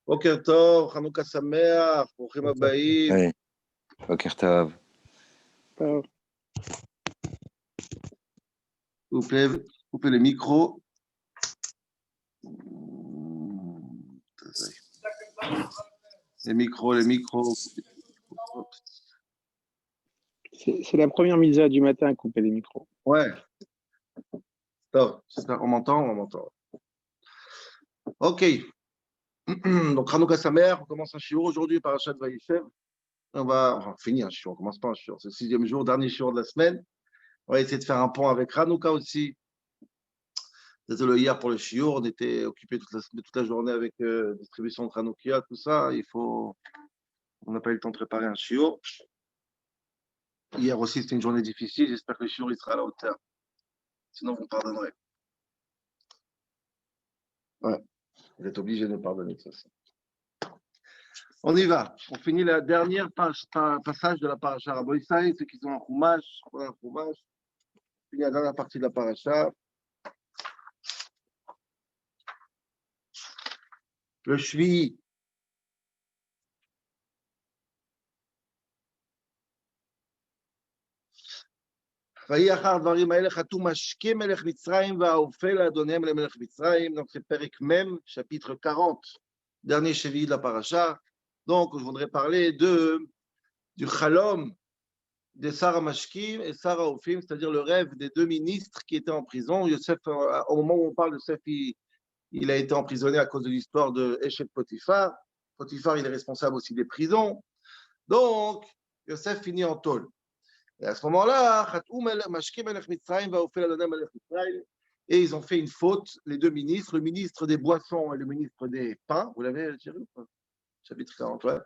בוקר טוב, חנוכה שמח, ברוכים הבאים. היי, בוקר טוב. טוב. coupez les micros. Les micros. C'est la première misa du matin à couper les micros. Ouais. Top. On m'entend. Ok. Donc, Hanouka Samer, on commence un shiur aujourd'hui par Parashat Vaïshev. On va finir un shiur, on commence pas un shiur. C'est le 6e jour, dernier shiur de la semaine. On va essayer de faire un pont avec Hanouka aussi. Désolé, hier pour le shiur, on était occupé toute la journée avec distribution de Hanoukia, tout ça. On n'a pas eu le temps de préparer un shiur. Hier aussi, c'était une journée difficile. J'espère que le shiur il sera à la hauteur. Sinon, vous me pardonnerez. Ouais, vous êtes obligé de me pardonner, ça. On y va. On finit la dernière passage de la paracha Raboïsaï, ceux qui sont en Chumash. On finit la dernière partie de la paracha. Le Shvi. Donc c'est Perek Mem, chapitre 40, dernier Shvi de la paracha. Donc je voudrais parler du Chalom de Sarah Mashkim et Sarah Ophim, c'est-à-dire le rêve des deux ministres qui étaient en prison. Yosef, au moment où on parle de Yosef, il a été emprisonné à cause de l'histoire de Eshet Potiphar. Potiphar, il est responsable aussi des prisons. Donc, Yosef finit en tôle. Et à ce moment-là, et ils ont fait une faute, les deux ministres, le ministre des boissons et le ministre des pains. Vous l'avez, Thierry, ou pas? Chapitre 40, ouais.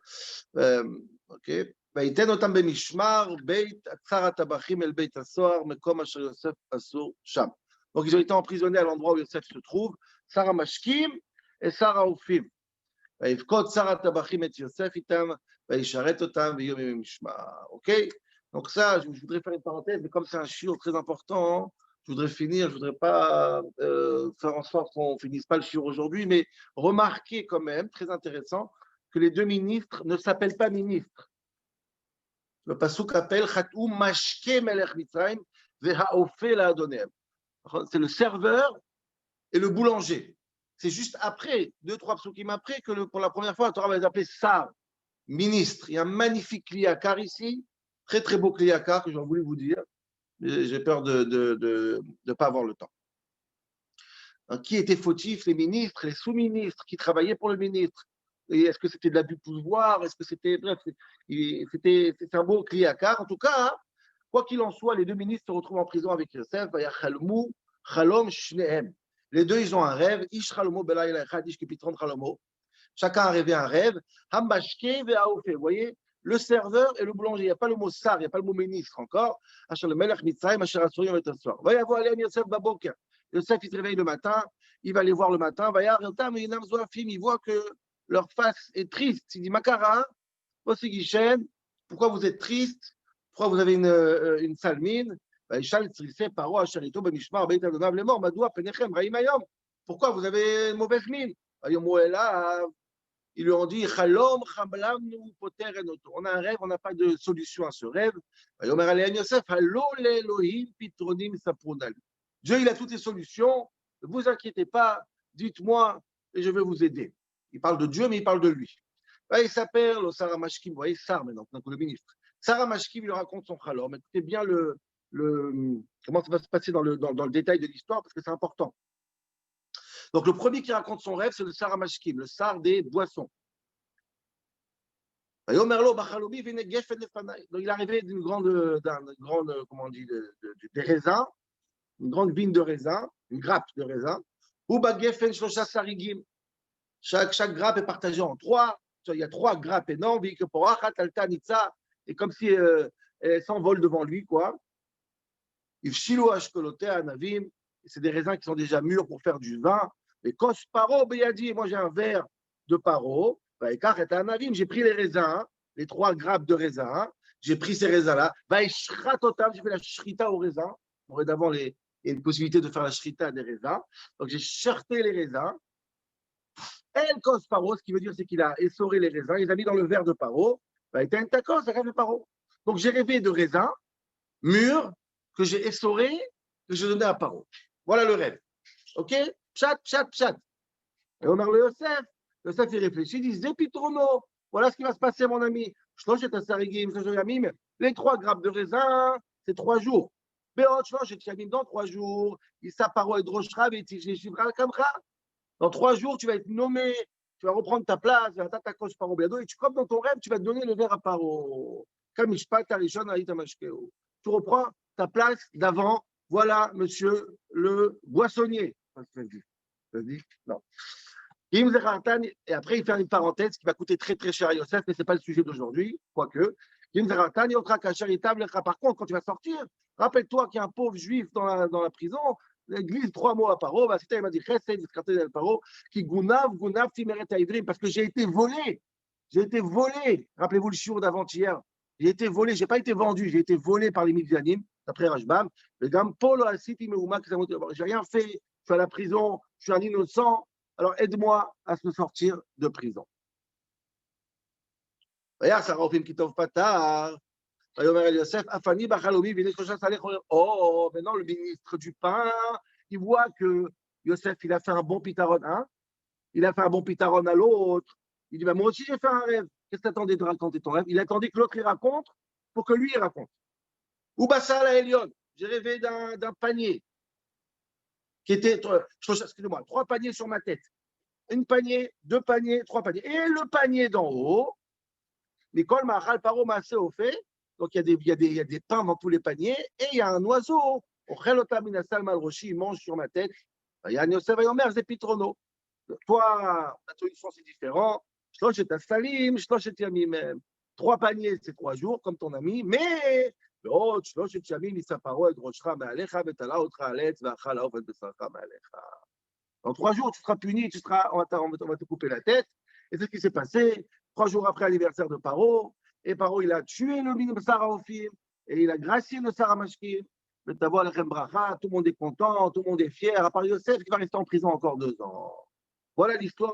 Ok. Donc, ils ont été emprisonnés à l'endroit où Yosef se trouve, Sarah Mashkim et Sarah Ophim. Ok? Donc, ça, je voudrais faire une parenthèse, mais comme c'est un shiur très important, je voudrais pas faire en sorte qu'on ne finisse pas le shiur aujourd'hui, mais remarquez quand même, très intéressant, que les deux ministres ne s'appellent pas ministres. Le pasuk appelle Chatou Mashke Melech Mitzrayim Vehaofe La'adonem. C'est le serveur et le boulanger. C'est juste après, 2-3 psukim après, que pour la première fois, la Torah va les appeler Sar, ministre. Il y a un magnifique kliyakar ici, très très beau kliyakar que j'aurais voulu vous dire. J'ai peur de ne pas avoir le temps. Donc, qui était fautif? Les ministres, les sous-ministres, qui travaillaient pour le ministre. Et est-ce que c'était de l'abus de pouvoir? Est-ce que c'était. Bref, c'était un beau kliyakar. En tout cas, quoi qu'il en soit, les deux ministres se retrouvent en prison avec Yosef. Les deux, ils ont un rêve. Chacun a rêvé un rêve. Vous voyez, le serveur et le boulanger. Il n'y a pas le mot sar, il n'y a pas le mot ministre encore. Yosef, il se réveille le matin, il va les voir le matin. Il voit que leur face est triste. Il dit Makara, pourquoi vous êtes triste? Pourquoi vous avez une sale mine? Pourquoi vous avez une mauvaise mine? Ils lui ont dit on a un rêve, on n'a pas de solution à ce rêve. Dieu, il a toutes les solutions. Ne vous inquiétez pas, dites-moi et je vais vous aider. Il parle de Dieu, mais il parle de lui. Il s'appelle Sarah Mashkim, vous voyez, Sar maintenant, le ministre. Sarah Mashkim, il raconte son chalom. Écoutez bien comment ça va se passer dans le détail de l'histoire, parce que c'est important. Donc, le premier qui raconte son rêve, c'est le Sarah Mashkim, le Sar des boissons. Donc, il est arrivé d'une grande, comment on dit, des raisins, une grande vigne de raisin, une grappe de raisin. Chaque grappe est partagée en 3. Il y a 3 grappes énormes, et comme si elles s'envolent devant lui, quoi. C'est des raisins qui sont déjà mûrs pour faire du vin. Et Kos Paro Beyadi, moi j'ai un verre de Paro. J'ai pris les raisins, les 3 grappes de raisins. J'ai pris ces raisins-là. J'ai fait la shrita aux raisins. D'avant, il y a une possibilité de faire la shrita des raisins. Donc j'ai charté les raisins. El Kos Paro, ce qui veut dire c'est qu'il a essoré les raisins, il les a mis dans le verre de Paro. Il était un tacos, c'est rêve de Paro. Donc j'ai rêvé de raisins mûrs que j'ai essorés, que j'ai donné à Paro. Voilà le rêve. Ok? Pshat, pshat, pshat. Et on a le Yosef. Yosef, il réfléchit, il dit Zepitrono. Voilà ce qui va se passer, mon ami. Les 3 grappes de raisin, c'est 3 jours. Dans 3 jours, dans 3 jours, tu vas être nommé, tu vas reprendre ta place, et tu, comme dans ton rêve, tu vas te donner le verre à Paro. Tu reprends ta place d'avant. Voilà, monsieur le boissonnier. Non. Et après, il fait une parenthèse qui va coûter très très cher à Yosef, mais ce n'est pas le sujet d'aujourd'hui, quoique. Par contre, quand tu vas sortir, rappelle-toi qu'il y a un pauvre juif dans la prison, il glisse 3 mots à Paro, il m'a dit qui gunav, parce que j'ai été volé. J'ai été volé. Rappelez-vous le shiur d'avant-hier. J'ai été volé, je n'ai pas été vendu, j'ai été volé par les Midianim, d'après Rashbam. J'ai rien fait, je suis à la prison, je suis un innocent. Alors aide-moi à se sortir de prison. Oh, maintenant le ministre du pain, il voit que Yosef, il a fait un bon pitaron, hein? Il a fait un bon pitaron à l'autre. Il dit, bah, moi aussi j'ai fait un rêve. Qu'est-ce que tu attendais de raconter ton rêve? Il attendait que l'autre il raconte pour que lui il raconte. Ou Bassar la Elion, j'ai rêvé d'un panier qui était, excusez-moi, 3 paniers sur ma tête. 1 panier, 2 paniers, 3 paniers. Et le panier d'en haut, Nicole Mahal Paro Massé au fait. Donc il y a des pains dans tous les paniers et il y a un oiseau. Il mange sur ma tête. Il y a un Yosef Ayomer, c'est Pitrono. Toi, ta solution c'est différent. 3 paniers, c'est 3 jours, comme ton ami, mais dans 3 jours, tu seras puni, on va te couper la tête. Et c'est ce qui s'est passé 3 jours après l'anniversaire de Paro. Et Paro, il a tué le Sarah Ophir et il a gracié le Sarah Mashkim. Tout le monde est content, tout le monde est fier, à part Yosef qui va rester en prison encore 2 ans. Voilà l'histoire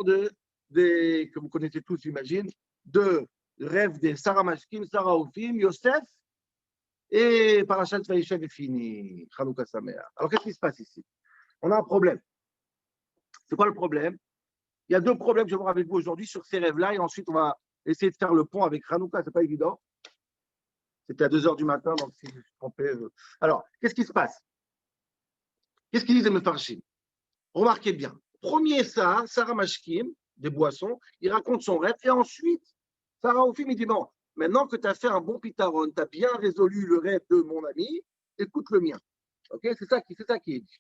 que vous connaissez tous, j'imagine, de rêve des Sarah Mashkim, Sarah Ophim, Yosef, et Parashat Vaïshev est fini. Chanukah Sameach. Alors qu'est-ce qui se passe ici? On a un problème. C'est quoi le problème? Il y a 2 problèmes que je vais voir avec vous aujourd'hui sur ces rêves-là, et ensuite on va essayer de faire le pont avec Hanouka, c'est pas évident. C'était à 2h du matin, donc si je me suis trompé. Alors, qu'est-ce qui se passe? Qu'est-ce qu'ils disent les Mefarshim? Remarquez bien. Premier Sarah Mashkim, des boissons, il raconte son rêve, et ensuite, Sarah Ophim, il dit bon, maintenant que tu as fait un bon pitaron, tu as bien résolu le rêve de mon ami, écoute le mien. Ok, c'est ça qui est dit.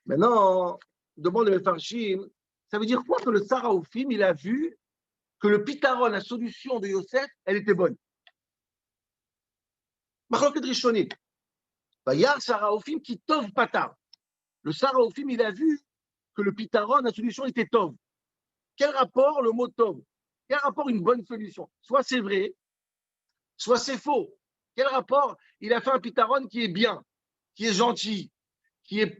Maintenant, demande le Mefarshim, ça veut dire quoi que le Sarah Ophim, il a vu que le pitaron, la solution de Yosef, elle était bonne. Machloket Rishonit. Yar Sarah Ophim qui tov patar. Le Sarah Ophim, il a vu que le pitaron, la solution était tov. Quel rapport le mot tov? Quel rapport une bonne solution? Soit c'est vrai, soit c'est faux. Quel rapport? Il a fait un pitaron qui est bien, qui est gentil, qui est.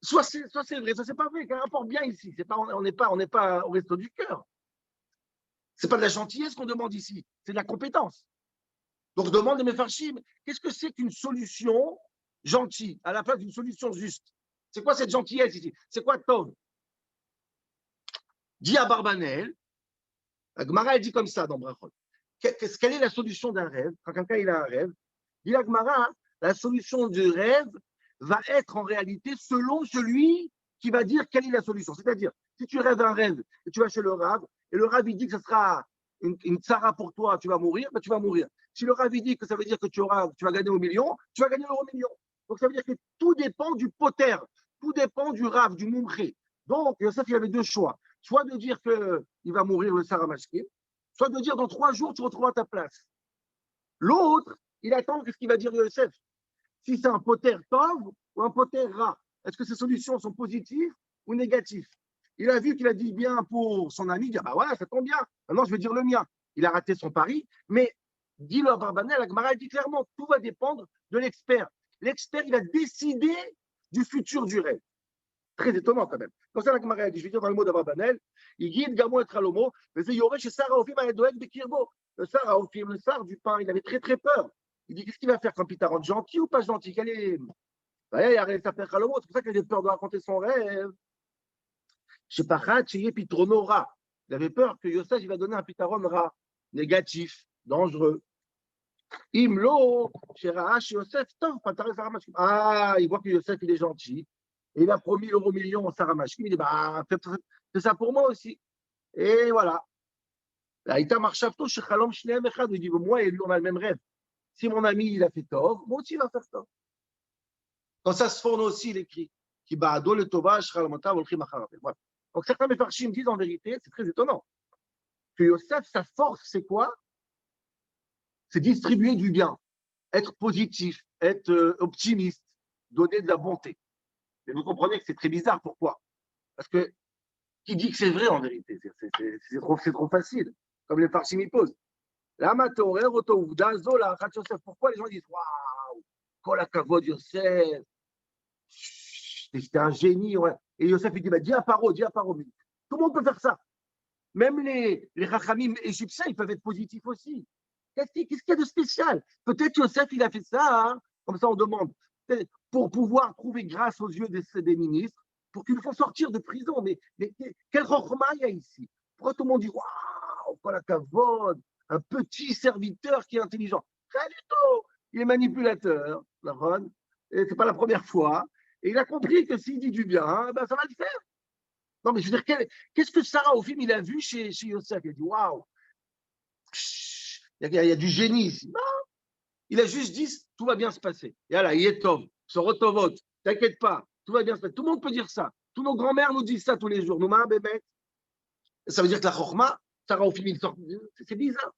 Soit c'est vrai, soit c'est pas vrai. Quel rapport bien ici? On n'est pas au resto du cœur. C'est pas de la gentillesse qu'on demande ici, c'est de la compétence. Donc, je demande à mes farshim, qu'est-ce que c'est qu'une solution gentille à la place d'une solution juste? C'est quoi cette gentillesse ici? C'est quoi Tov? Dit à Barbanel, la Gemara, elle dit comme ça dans Brachot. Quelle est la solution d'un rêve? Quand quelqu'un il a un rêve, dit la Gemara, la solution du rêve va être en réalité selon celui qui va dire quelle est la solution. C'est-à-dire, si tu rêves un rêve et tu vas chez le Rav, et le Rav il dit que ce sera une tsara pour toi, tu vas mourir, ben tu vas mourir. Si le Rav dit que ça veut dire que tu vas gagner au million, tu vas gagner l'euro million. Donc ça veut dire que tout dépend du poter, tout dépend du Rav, du Mumché. Donc Yosef, il avait 2 choix. Soit de dire qu'il va mourir le Sarah Mashkim, soit de dire dans 3 jours, tu retrouveras ta place. L'autre, il attend ce qu'il va dire Yosef. Si c'est un poter tov ou un poter ra. Est-ce que ces solutions sont positives ou négatives? Il a vu qu'il a dit bien pour son ami, il dit, ah bah voilà, ça tombe bien, maintenant je vais dire le mien. Il a raté son pari, mais dit-le à Barbanel, la Gemara dit clairement, tout va dépendre de l'expert. L'expert, il va décider du futur du rêve. Très étonnant quand même. Comme ça, la Gemara dit, je vais dire dans le mot d'Abrabanel, il guide Gamo et Tralomo, mais il y aurait chez Sarah Ophim à Edoeg de Kirbo. Le Sarah Ophim, le Sar du pain, il avait très très peur. Il dit, qu'est-ce qu'il va faire quand Pitaron, gentil ou pas gentil? Quel est. Il a réussi à faire Tralomo, c'est pour ça qu'il avait peur de raconter son rêve. Chez Pachat, chez Pitrono Ra. Il avait peur que Yosef il va donner un Pitaron Ra, négatif, dangereux. Imlo, chez Raha, chez Yosef, tant, ah, il voit que Yosef il est gentil. Et il a promis l'euro million au Sarah Mashkim. Il dit, bah, fais ça pour moi aussi. Et voilà. Il dit, moi et lui, on a le même rêve. Si mon ami, il a fait tov, moi aussi, il va faire tov. Quand ça se forme aussi, il écrit. Voilà. Donc, certains Mefarshim disent en vérité, c'est très étonnant, que Yosef, sa force, c'est quoi? C'est distribuer du bien, être positif, être optimiste, donner de la bonté. Mais vous comprenez que c'est très bizarre. Pourquoi? Parce que qui dit que c'est vrai en vérité? C'est trop facile, comme les Farshim y posent. Pourquoi les gens disent waouh, Kol hakavod Yosef, c'était un génie. Ouais. Et Yosef il dit bah, dis à Paro. Tout le monde peut faire ça. Même les Chachamim égyptiens, ils peuvent être positifs aussi. Qu'est-ce qu'il y a de spécial? Peut-être Yosef, il a fait ça, hein, comme ça on demande, pour pouvoir trouver grâce aux yeux des ministres, pour qu'ils le font sortir de prison. Mais quel rochma il y a ici? Pourquoi tout le monde dit waouh, Kol hakavod, un petit serviteur qui est intelligent? Rien du tout. Il est manipulateur, et c'est pas la première fois. Et il a compris que s'il dit du bien, ben ça va le faire. Non, mais je veux dire, qu'est-ce que Sarah, au film, il a vu chez Yosef? Il a dit waouh, il y a du génie ici. Non, il a juste dit tout va bien se passer. Et là, il est tov, se retovot, t'inquiète pas, tout va bien se passer. Tout le monde peut dire ça. Tous nos grands-mères nous disent ça tous les jours. Nous, ma bébé. Ça veut dire que la chorma, Sarah, au film, il sort. C'est bizarre.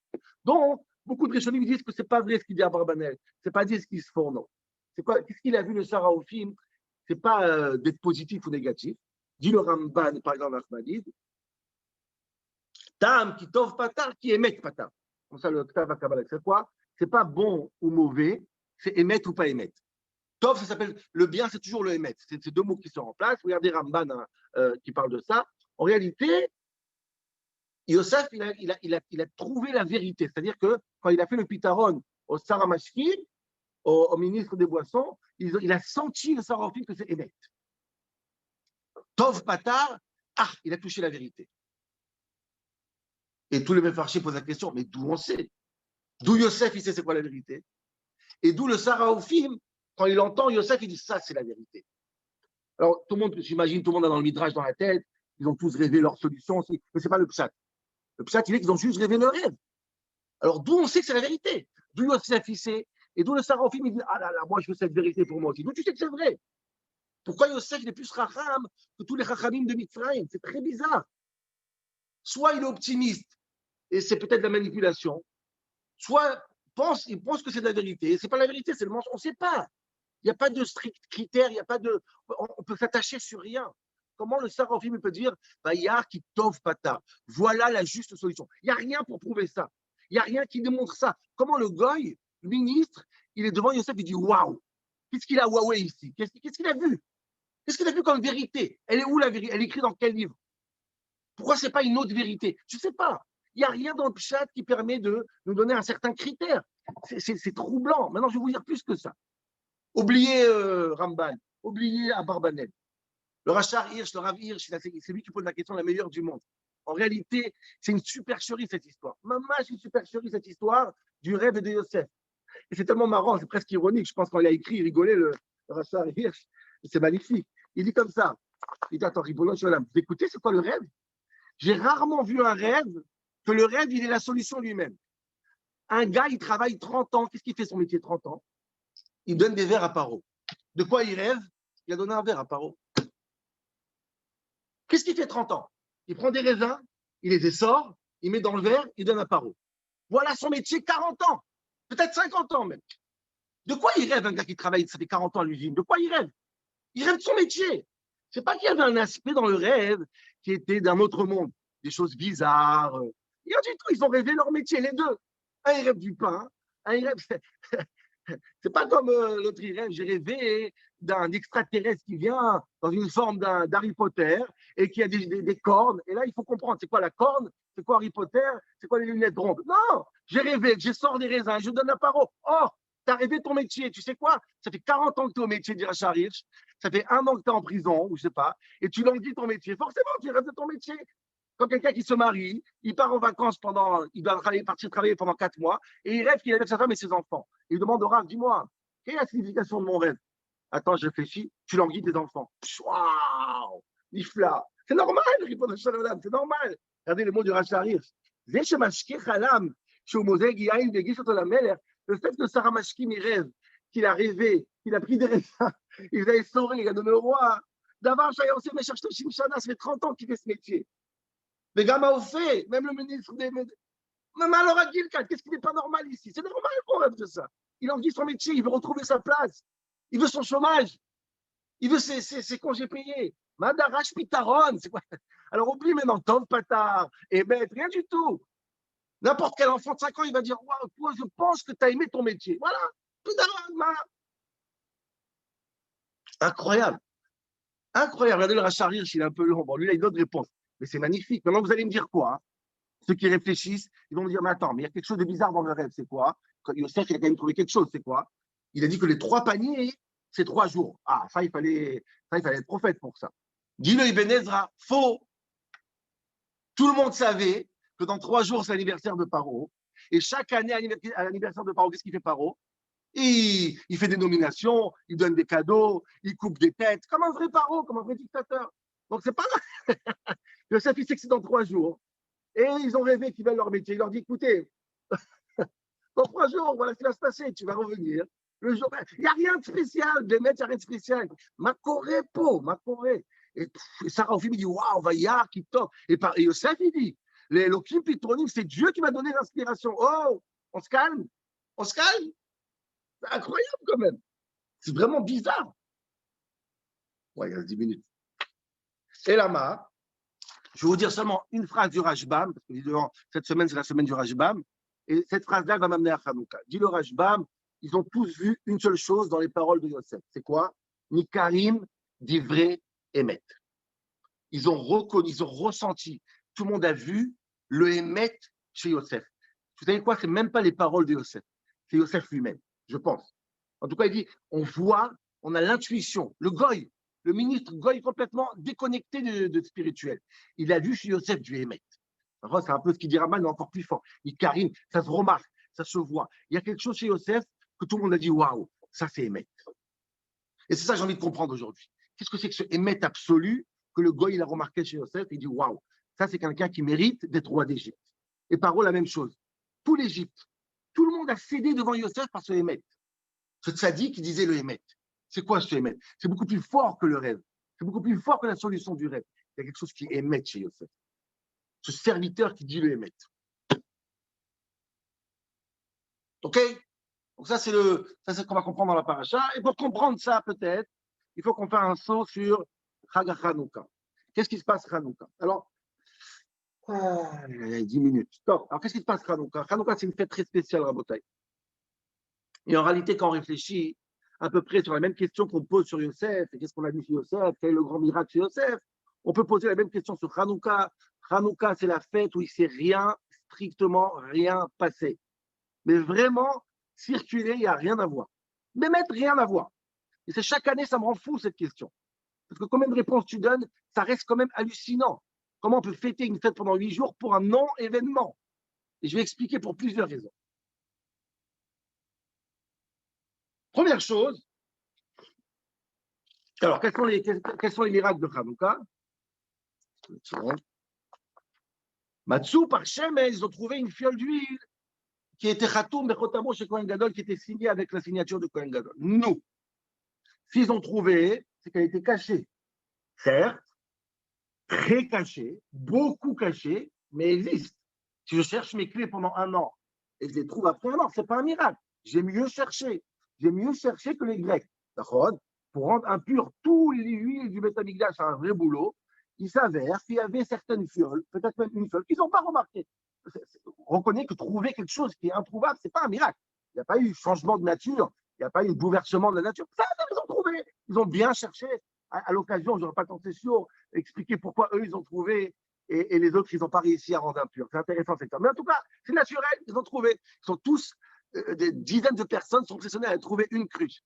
Donc, beaucoup de Rishonim disent que c'est pas vrai ce qu'il dit à Barbanel. C'est pas dire ce qu'il se font, non. C'est quoi? Qu'est-ce qu'il a vu le Sarah au film? C'est pas d'être positif ou négatif. Dit le Ramban, par exemple, Ahmadid. Tam qui tov patar, qui émet patar. Comme ça, le Ktav à Kabbalah, c'est quoi? C'est pas bon ou mauvais, c'est émettre ou pas émettre. Tov, ça s'appelle le bien, c'est toujours le émettre. C'est ces deux mots qui sont en place. Regardez Ramban qui parle de ça. En réalité, Yosef, il a trouvé la vérité. C'est-à-dire que quand il a fait le Pitaron au Sarah Mashkim, au ministre des Boissons, il a senti le Sarah Mashkim que c'est émettre. Tov patar, il a touché la vérité. Et tous les Mefarshim posent la question, mais d'où on sait? D'où Yosef, il sait c'est quoi la vérité? Et d'où le Sarah au film, quand il entend Yosef, il dit ça, c'est la vérité. Alors, tout le monde, j'imagine, tout le monde a dans le midrash dans la tête, ils ont tous rêvé leur solution, mais ce n'est pas le pshat. Le pshat, il est qu'ils ont juste rêvé leur rêve. Alors, d'où on sait que c'est la vérité? D'où Yosef, il sait? Et d'où le Sarah au film, il dit ah là là, moi, je veux cette vérité pour moi aussi. D'où tu sais que c'est vrai? Pourquoi Yosef, il est plus racham que tous les rachamim de Mitzrayim? C'est très bizarre. Soit il est optimiste, et c'est peut-être la manipulation, soit il pense que c'est de la vérité. Et ce n'est pas la vérité, c'est le mensonge. On ne sait pas. Il n'y a pas de strict critère, il y a pas de. On peut s'attacher sur rien. Comment le Sarafim peut dire Bayar qui tov pata? Voilà la juste solution. Il n'y a rien pour prouver ça. Il n'y a rien qui démontre ça. Comment le goy, le ministre, il est devant Yosef, il dit waouh, qu'est-ce qu'il a waoué ici? Qu'est-ce qu'il a vu? Qu'est-ce qu'il a vu comme vérité? Elle est où la vérité? Elle est écrite dans quel livre? Pourquoi ce n'est pas une autre vérité? Je ne sais pas. Il n'y a rien dans le chat qui permet de nous donner un certain critère. C'est troublant. Maintenant, je vais vous dire plus que ça. Oubliez Ramban, oubliez Abarbanel. Le Rachar Hirsch, le Rav Hirsch, c'est lui qui pose la question la meilleure du monde. En réalité, c'est une supercherie cette histoire. Maman, c'est une supercherie cette histoire du rêve de Yosef. Et c'est tellement marrant, c'est presque ironique. Je pense quand il a écrit, il rigolait, le Rachar Hirsch. C'est magnifique. Il dit comme ça. Il dit attends, Ribono Sholem, vous écoutez, c'est quoi le rêve? J'ai rarement vu un rêve que le rêve, il est la solution lui-même. Un gars, il travaille 30 ans. Qu'est-ce qu'il fait son métier 30 ans? Il donne des verres à Paro. De quoi il rêve? Il a donné un verre à Paro. Qu'est-ce qu'il fait 30 ans? Il prend des raisins, il les essore, il met dans le verre, il donne à Paro. Voilà son métier 40 ans. Peut-être 50 ans même. De quoi il rêve un gars qui travaille, ça fait 40 ans à l'usine? De quoi il rêve? Il rêve de son métier. C'est pas qu'il y avait un aspect dans le rêve qui était d'un autre monde, des choses bizarres. Rien du tout, ils ont rêvé leur métier, les deux. Un, il rêve du pain, un, il rêve. C'est pas comme l'autre, il rêve, j'ai rêvé d'un extraterrestre qui vient dans une forme d'Harry Potter et qui a des cornes. Et là, il faut comprendre, c'est quoi la corne? C'est quoi Harry Potter? C'est quoi les lunettes rondes? Non, j'ai rêvé que je sors des raisins, je donne la parole. Oh, t'as rêvé ton métier. Tu sais quoi? Ça fait 40 ans que tu es au métier d'Irachar Hirsch. Ça fait 1 an que tu es en prison, ou je sais pas, et tu languis ton métier. Forcément, tu rêves de ton métier. Comme quelqu'un qui se marie, il part en vacances il doit partir travailler pendant 4 mois, et il rêve qu'il est avec sa femme et ses enfants. Et il demande au Rav, dis-moi, quelle est la signification de mon rêve? Attends, je réfléchis, tu languis tes enfants. Waouh, Nifla. C'est normal, répond le Shalom, c'est normal. Regardez les mots du Rachar Hirsch. Le fait que Sarah Mashkim il rêve, qu'il a rêvé, qu'il a pris des raisins, il a essoré, il a donné au roi. D'abord, Shayosé me cherche Shimshana, ça fait 30 ans qu'il fait ce métier. Mais Gama au fait, même le ministre des. Même alors à Gilkat, qu'est-ce qui n'est pas normal ici? C'est normal qu'on rêve de ça. Il en dit son métier, il veut retrouver sa place. Il veut son chômage. Il veut ses congés payés. Madarash Pitaron, c'est quoi? Alors oublie maintenant, Tov Patar, et bête, rien du tout. N'importe quel enfant de 5 ans, il va dire waouh, toi, je pense que tu as aimé ton métier. Voilà. Incroyable. Incroyable. Regardez le Rachar Hirsch, il est un peu long. Bon, lui, il a une autre réponse. Mais c'est magnifique. Maintenant, vous allez me dire quoi? Ceux qui réfléchissent, ils vont me dire mais attends, mais il y a quelque chose de bizarre dans le rêve. C'est quoi? Yosef, il a quand même trouvé quelque chose. C'est quoi? Il a dit que les 3 paniers, c'est 3 jours. Ah, ça, il fallait être prophète pour ça. Dis-le, Ibn Ezra, faux. Tout le monde savait que dans 3 jours, c'est l'anniversaire de Paro. Et chaque année, à l'anniversaire de Paro, qu'est-ce qu'il fait Paro? Il fait des nominations, il donne des cadeaux, il coupe des têtes, comme un vrai Paro, comme un vrai dictateur. Donc, c'est pas vrai. Yosef, il sait que c'est dans 3 jours. Et ils ont rêvé qu'ils veulent leur métier. Il leur dit écoutez, dans 3 jours, voilà ce qui va se passer, tu vas revenir. Il n'y a rien de spécial, Bémet, il n'y a rien de spécial. Ma Corée, ma Corée. Et Sarah Ophim, il dit waouh, Vaillard, qui top. Et Yosef, il dit les Elohim Pitronim, c'est Dieu qui m'a donné l'inspiration. Oh, on se calme. On se calme. C'est incroyable quand même. C'est vraiment bizarre. Ouais, il reste 10 minutes. Et là-bas, je vais vous dire seulement une phrase du Rashbam, parce que évidemment, cette semaine, c'est la semaine du Rashbam. Et cette phrase-là va m'amener à Hanouka. Dit le Rashbam, ils ont tous vu une seule chose dans les paroles de Yosef. C'est quoi? Nikarim, divrei, Emet. Ils ont reconnu, ils ont ressenti. Tout le monde a vu le Emet chez Yosef. Vous savez quoi? C'est même pas les paroles de Yosef. C'est Yosef lui-même, je pense. En tout cas, il dit, on voit, on a l'intuition. Le Goy, le ministre Goy complètement déconnecté de spirituel. Il a vu chez Yosef du Emet. C'est un peu ce qu'il dit Raman, mais encore plus fort. Il Karim, ça se remarque, ça se voit. Il y a quelque chose chez Yosef que tout le monde a dit waouh, ça c'est Emet. Et c'est ça que j'ai envie de comprendre aujourd'hui. Qu'est-ce que c'est que ce Emet absolu que le Goy il a remarqué chez Yosef? Il dit waouh, ça c'est quelqu'un qui mérite d'être roi d'Égypte. Et Paro, la même chose. Tout l'Égypte, tout le monde a cédé devant Yosef par ce Emet. Ce tzaddik qui disait le Emet. C'est quoi ce Emet? C'est beaucoup plus fort que le rêve. C'est beaucoup plus fort que la solution du rêve. Il y a quelque chose qui émet chez Yosef. Ce serviteur qui dit le Emet. OK? Donc ça, c'est ce qu'on va comprendre dans la paracha. Et pour comprendre ça, peut-être, il faut qu'on fasse un saut sur Chag Hanouka. Qu'est-ce qui se passe Hanouka? Alors, 10 minutes. Stop. Alors, qu'est-ce qui se passe Hanouka? Hanouka, c'est une fête très spéciale, Rabotai. Et en réalité, quand on réfléchit à peu près sur la même question qu'on pose sur Yosef, et qu'est-ce qu'on a dit sur Yosef, quel est le grand miracle sur Yosef, on peut poser la même question sur Hanouka. Hanouka, c'est la fête où il ne s'est rien, strictement rien passé. Mais vraiment, circuler, il n'y a rien à voir. Mais mettre rien à voir. Et c'est chaque année, ça me rend fou cette question. Parce que combien de réponses tu donnes, ça reste quand même hallucinant. Comment on peut fêter une fête pendant 8 jours pour un non-événement? Et je vais expliquer pour plusieurs raisons. Première chose, alors quels sont les miracles de Hanouka? Matsou, par Shem, ils ont trouvé une fiole d'huile qui était Khatoum Bechotamo chez Kohen Gadol, qui était signée avec la signature de Kohen Gadol. Nous, s'ils ont trouvé, c'est qu'elle était cachée. Certes, très cachée, beaucoup cachée, mais existe. Si je cherche mes clés pendant 1 an et je les trouve après 1 an, ce n'est pas un miracle. J'ai mieux cherché. J'ai mieux cherché que les Grecs. D'accord? Pour rendre impur tous les huiles du Beth Amikdash à un vrai boulot, il s'avère qu'il y avait certaines fioles, peut-être même une fiole, qu'ils n'ont pas remarqué. On reconnaît que trouver quelque chose qui est introuvable, ce n'est pas un miracle. Il n'y a pas eu changement de nature Il n'y a pas eu un bouleversement de la nature. Ça, ils ont trouvé. Ils ont bien cherché. À l'occasion, je n'aurais pas tenté sur expliquer pourquoi eux, ils ont trouvé et les autres, ils n'ont pas réussi à rendre impur. C'est intéressant, c'est ça. Mais en tout cas, c'est naturel. Ils ont trouvé. Ils sont tous, des dizaines de personnes sont impressionnées à trouver une cruche.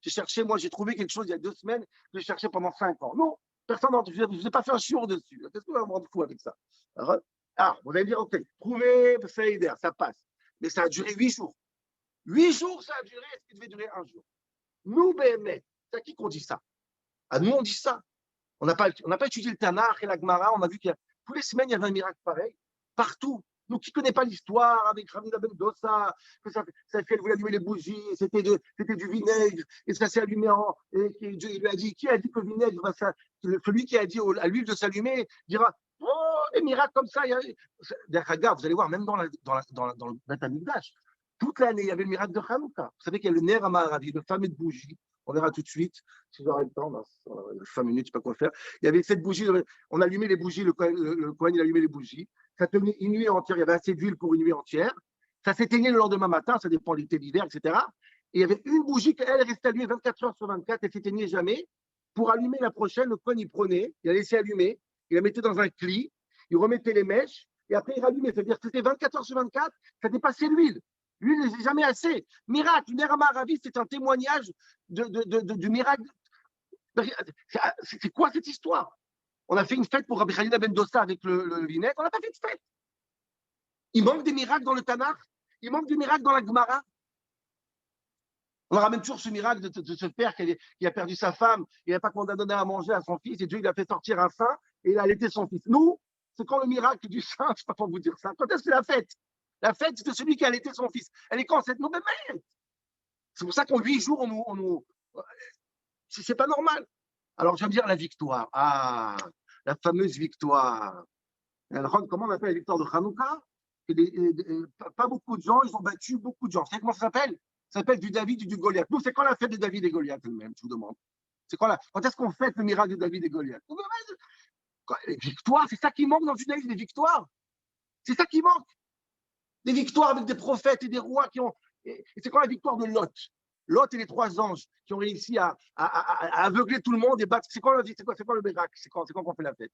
J'ai cherché, moi, j'ai trouvé quelque chose il y a 2 semaines que j'ai cherché pendant 5 ans. Non, personne je ne vous ai pas fait un chiour dessus. Qu'est-ce que vous me rendre fou avec ça? Alors, vous allez dire, OK, trouver, ça passe. Mais ça a duré 8 jours. 8 jours, ça a duré, est-ce qu'il devait durer 1 jour? Nous, BMS, c'est à qui qu'on dit ça? À nous, on dit ça. On n'a pas étudié le Tanakh et la Gemara, on a vu qu'il y a, tous les semaines, il y avait un miracle pareil, partout. Nous qui ne connaissons pas l'histoire avec Rabbi Ben Dossa, que ça fait, elle voulait allumer les bougies, c'était du vinaigre, et ça s'est allumé et Dieu il lui a dit, qui a dit que le vinaigre, celui qui a dit à l'huile de s'allumer, dira, oh, des miracles comme ça. Regarde, vous allez voir, même dans le Beth Amikdash, toute l'année, il y avait le miracle de Hanouka. Vous savez qu'il y a le Ner HaMa'aravi, le fameux bougie. On verra tout de suite, si j'aurai le temps, 5 minutes, je ne sais pas quoi faire. Il y avait cette bougie, on allumait les bougies, le Kohen, il allumait les bougies. Ça tenait une nuit entière, il y avait assez d'huile pour une nuit entière. Ça s'éteignait le lendemain matin, ça dépend de l'été d'hiver, etc. Et il y avait une bougie qu'elle restait allumée 24 heures sur 24, elle ne s'éteignait jamais. Pour allumer la prochaine, le Kohen, il prenait, il la laissait allumer, il la mettait dans un cli, il remettait les mèches, et après il rallumait. C'est-à-dire que c'était 24 heures sur 24, ça dépassait l'huile. L'huile n'est jamais assez. Miracle, Ner HaMa'aravi, c'est un témoignage du miracle. C'est quoi cette histoire? On a fait une fête pour Rabbi Hanina Ben Dossa avec le vinaigre, on n'a pas fait de fête. Il manque des miracles dans le Tanakh, il manque des miracles dans la Gemara. On ramène toujours ce miracle de ce père qui a perdu sa femme, il n'a pas condamné à manger à son fils, et Dieu il a fait sortir un saint, et il a allaité son fils. Nous, c'est quand le miracle du saint, je ne sais pas comment vous dire ça, quand est-ce que c'est la fête? La fête, c'est de celui qui a allaité son fils. Elle est quand cette nouvelle mère? C'est pour ça qu'en 8 jours, c'est pas normal. Alors, je vais me dire la victoire. Ah, la fameuse victoire. Alors, comment on appelle la victoire de Hanouka? Pas beaucoup de gens, ils ont battu beaucoup de gens. Vous savez comment ça s'appelle? Ça s'appelle du David et du Goliath. Nous, c'est quand la fête de David et Goliath elle-même, je vous demande. C'est quand est-ce qu'on fête le miracle de David et Goliath? Les victoires, c'est ça qui manque dans le judaïsme, les victoires. C'est ça qui manque. Des victoires avec des prophètes et des rois qui ont. Et c'est quand la victoire de Lot? Lot et les 3 anges qui ont réussi à aveugler tout le monde et battre. C'est quoi le miracle? C'est quand qu'on fait la fête?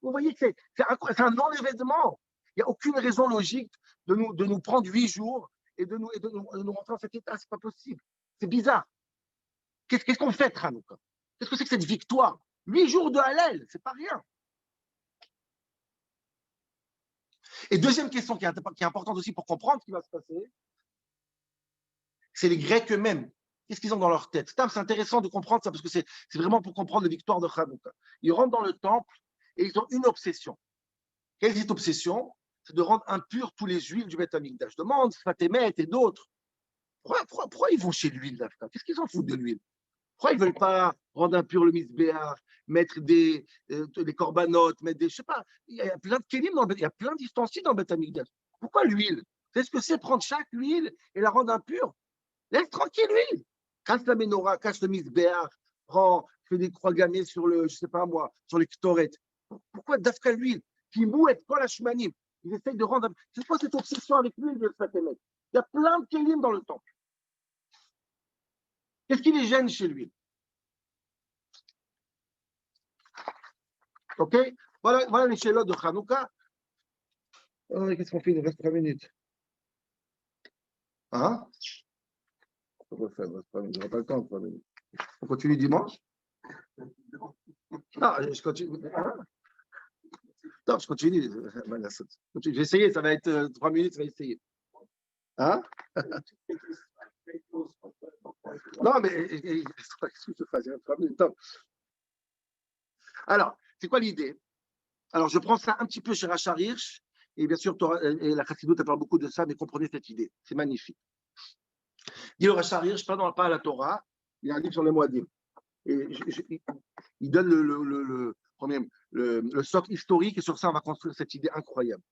Vous voyez que c'est un non-événement. Il n'y a aucune raison logique de nous prendre 8 jours et de nous rentrer dans cet état. Ce n'est pas possible. C'est bizarre. Qu'est-ce qu'on fait, Hanouka? Qu'est-ce que c'est que cette victoire? 8 jours de Hallel, c'est pas rien. Et deuxième question qui est importante aussi pour comprendre ce qui va se passer, c'est les Grecs eux-mêmes. Qu'est-ce qu'ils ont dans leur tête? C'est intéressant de comprendre ça parce que c'est vraiment pour comprendre la victoire de Hanouka. Ils rentrent dans le temple et ils ont une obsession. Quelle est cette obsession? C'est de rendre impurs tous les juifs du Beth Amikdash. Je demande Fatémet et d'autres. Pourquoi ils vont chez l'huile d'Afka? Qu'est-ce qu'ils en foutent de l'huile? Pourquoi ils ne veulent pas rendre impur le misbéar, mettre des corbanotes, mettre des. Je ne sais pas, il y a plein de kélim, il y a plein d'ustensiles dans le Beth Amikdash. Pourquoi l'huile? C'est ce que c'est prendre chaque huile et la rendre impure? Laisse tranquille l'huile. Casse la menorah, casse le misbéar, fais des croix gammées sur le, je ne sais pas moi, sur les ktorettes. Pourquoi d'Afka l'huile? Qui mouette kol hashmanim. Ils essayent de rendre. C'est quoi cette obsession avec l'huile de Fatémet? Il y a plein de kélim dans le temple. Qu'est-ce qui les gêne chez lui? Ok? Voilà les chélotes de Hanouka. Qu'est-ce qu'on fait? Il nous reste 3 minutes. Hein? On va faire, on n'aura pas le temps, 3 minutes. On continue dimanche? Non, je continue. Hein? Non, je continue. Je vais essayer, ça va être 3 minutes, ça va essayer. Hein? Non, mais qu'est-ce que je fasse? 3 minutes. Alors, c'est quoi l'idée? Alors, je prends ça un petit peu chez Rachar Hirsch, et bien sûr, et la Chassidoute parle beaucoup de ça, mais comprenez cette idée, c'est magnifique. Dit le Rachar Hirsch, pas à la Torah, il y a un livre sur les Moadim. Et il donne le socle historique, et sur ça, on va construire cette idée incroyable.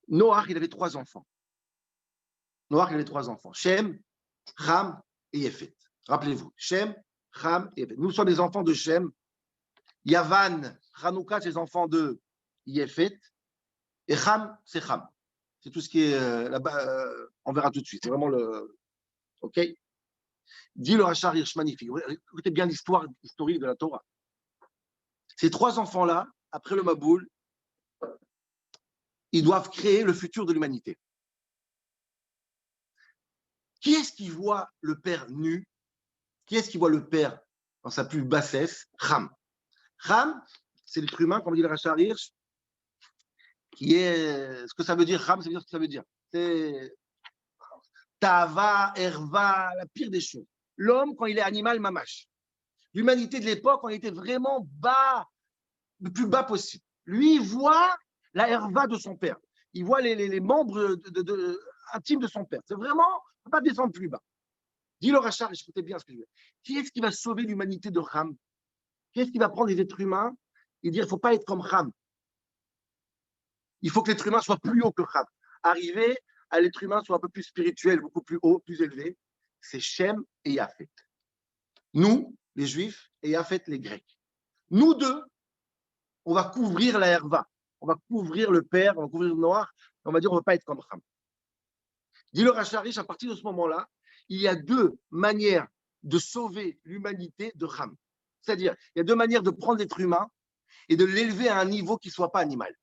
Noach, il avait 3 enfants. Shem, Ham et Yefet. Rappelez-vous, Shem, Ham et Yefet. Nous sommes les enfants de Shem. Yavan, Hanouka, c'est les enfants de Yefet. Et Ham, c'est Ham. C'est tout ce qui est là-bas. On verra tout de suite. C'est vraiment le. OK? Dit le Rachar Hirsch, magnifique. Écoutez bien l'histoire historique de la Torah. Ces trois enfants-là, après le Maboul, ils doivent créer le futur de l'humanité. Qui est-ce qui voit le père nu? Qui est-ce qui voit le père dans sa plus bassesse? Ham. Ham, c'est l'être humain, comme dit le Rachar Hirsch, qui est. Ce que ça veut dire, Ham, ça veut dire ce que ça veut dire. C'est Tava, Herva, la pire des choses. L'homme, quand il est animal, mamache. L'humanité de l'époque, on était vraiment bas, le plus bas possible. Lui, il voit la Herva de son père. Il voit les membres intimes de son père. C'est vraiment, on ne peut pas descendre plus bas. Dis le Rachar, écoutez bien ce que je veux dire. Qui est-ce qui va sauver l'humanité de Ham? Qui est-ce qui va prendre les êtres humains et dire il ne faut pas être comme Ham? Il faut que l'être humain soit plus haut que Ham. Arriver à l'être humain soit un peu plus spirituel, beaucoup plus haut, plus élevé. C'est Shem et Yafet. Nous, les Juifs, et Yafet, les Grecs. Nous deux, on va couvrir la Herva. On va couvrir le père, on va couvrir le noir. On va dire on ne va pas être comme Ham. Dit le Rachar Hirsch, à partir de ce moment-là, il y a deux manières de sauver l'humanité de Ham. C'est-à-dire, il y a deux manières de prendre l'être humain et de l'élever à un niveau qui ne soit pas animal.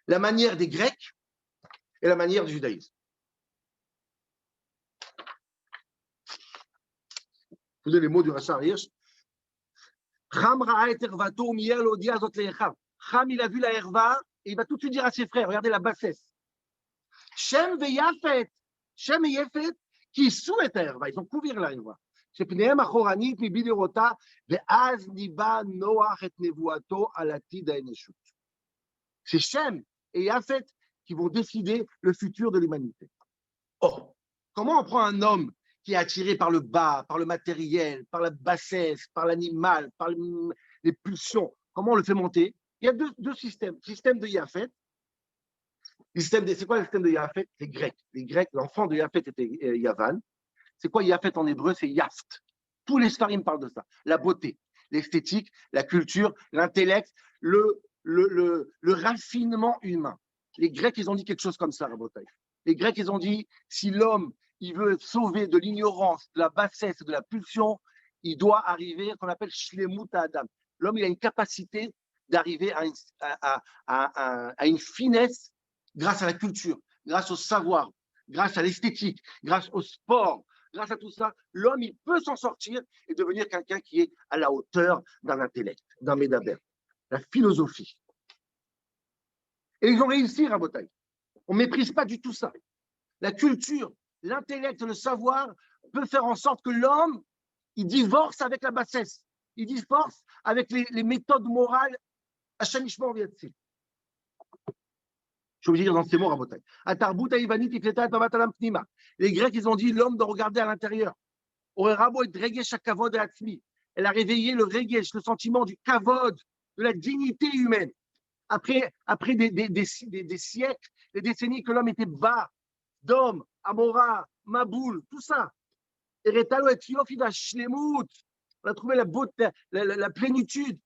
La manière des Grecs et la manière du judaïsme. Vous avez les mots du Rachar Hirsch. Ham ra'a et hervato mier l'odi azot le'echav. Ham, il a vu la herva et il va tout de suite dire à ses frères, regardez la bassesse. Shem et Yafet, qui souhaitent la herva, ils ont couvert la herva. שפניהם אחורנית מבלי לראותה, ואז ניבא נוח את נבואתו על עתיד האנושות. C'est Shem et Yafet qui vont décider le futur de l'humanité. Or, comment on prend un homme qui est attiré par le bas, par le matériel, par la bassesse, par l'animal, par les pulsions, comment on le fait monter? Il y a deux systèmes. Le système de Yafet. C'est quoi le système de Yafet? Les Grecs. Les Grecs, l'enfant de Yafet était Yavan. C'est quoi Yafet en hébreu? C'est Yaft. Tous les Sfarim parlent de ça. La beauté, l'esthétique, la culture, l'intellect, le raffinement humain. Les Grecs, ils ont dit quelque chose comme ça, Rabotai. Les Grecs, ils ont dit, si l'homme, il veut sauver de l'ignorance, de la bassesse, de la pulsion, il doit arriver à ce qu'on appelle Shlemut Adam. L'homme, il a une capacité d'arriver à une finesse grâce à la culture, grâce au savoir, grâce à l'esthétique, grâce au sport, grâce à tout ça. L'homme, il peut s'en sortir et devenir quelqu'un qui est à la hauteur d'un intellect, d'un médaber. La philosophie. Et ils ont réussi, Rabotai. On ne méprise pas du tout ça. La culture, l'intellect, le savoir peut faire en sorte que l'homme, il divorce avec la bassesse. Il divorce avec les méthodes morales à Shamishmor Vietzi. Je veux dire dans ces mots, Rabotai. Les Grecs, ils ont dit l'homme doit regarder à l'intérieur. Elle a réveillé le regesh, le sentiment du kavod, de la dignité humaine. Après des siècles, des décennies que l'homme était bas, d'homme, Amora, Maboul, tout ça. On a trouvé la beauté, la plénitude.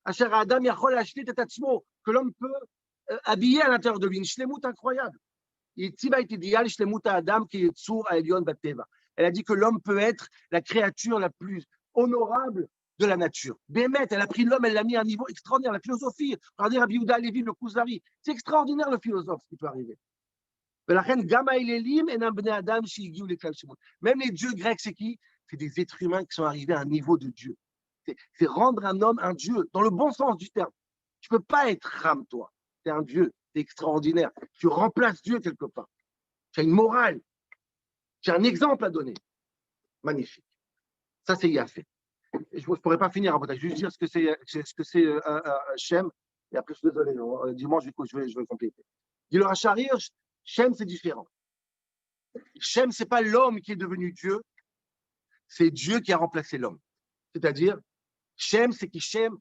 Que l'homme peut habiller à l'intérieur de lui. Une shlemut incroyable. Elle a dit que l'homme peut être la créature la plus honorable de la nature. Bémet, elle a pris l'homme, elle l'a mis à un niveau extraordinaire. La philosophie, regardez Rabbi Yehuda Halevi, le Kuzari, c'est extraordinaire le philosophe, ce qui peut arriver. Même les dieux grecs, c'est qui? C'est des êtres humains qui sont arrivés à un niveau de Dieu. C'est rendre un homme un Dieu, dans le bon sens du terme. Tu ne peux pas être Ram, toi. Tu es un Dieu, tu es extraordinaire. Tu remplaces Dieu quelque part. Tu as une morale. Tu as un exemple à donner. Magnifique. Ça, c'est Yafet. Je ne pourrais pas finir, je vais juste dire ce que c'est Shem. Et après, je suis désolé, dimanche, du coup, je vais compléter. Dit le Rachar Hirsch, Shem, c'est différent. Shem, ce n'est pas l'homme qui est devenu Dieu, c'est Dieu qui a remplacé l'homme. C'est-à-dire, Shem, c'est qui Shem,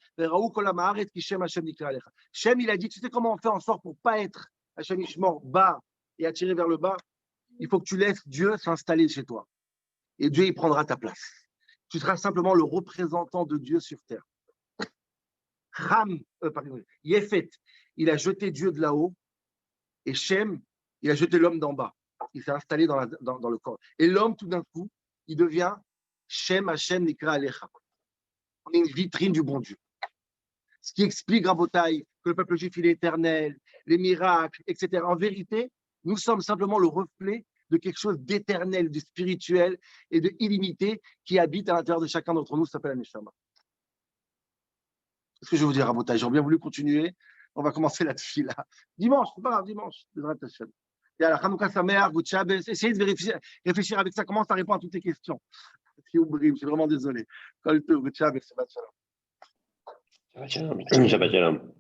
qui Shem Hashem Nikra Alecha. Shem, il a dit, tu sais comment on fait en sorte pour ne pas être Hashem Ishmor bas et attiré vers le bas? Il faut que tu laisses Dieu s'installer chez toi. Et Dieu, il prendra ta place. Tu seras simplement le représentant de Dieu sur terre. Yefet, il a jeté Dieu de là-haut. Et Shem, il a jeté l'homme d'en bas. Il s'est installé dans le corps. Et l'homme, tout d'un coup, il devient Shem Hashem Nikra Alecha. On est une vitrine du bon Dieu. Ce qui explique, Rabotai, que le peuple juif, il est éternel, les miracles, etc. En vérité, nous sommes simplement le reflet de quelque chose d'éternel, de spirituel et de illimité qui habite à l'intérieur de chacun d'entre nous, ça s'appelle la Neshama. C'est ce que je vais vous dire, Rabotai. J'aurais bien voulu continuer. On va commencer la tefila. Dimanche, c'est pas grave, dimanche. Et alors, Hanouka Sameach, Good Shabbos. Essayez de réfléchir avec ça. Comment ça répond à toutes les questions. Je suis vraiment désolé. Kol Tov, Good Shabbos, Shabbat Shalom. Shabbat shalom. Shabbat shalom.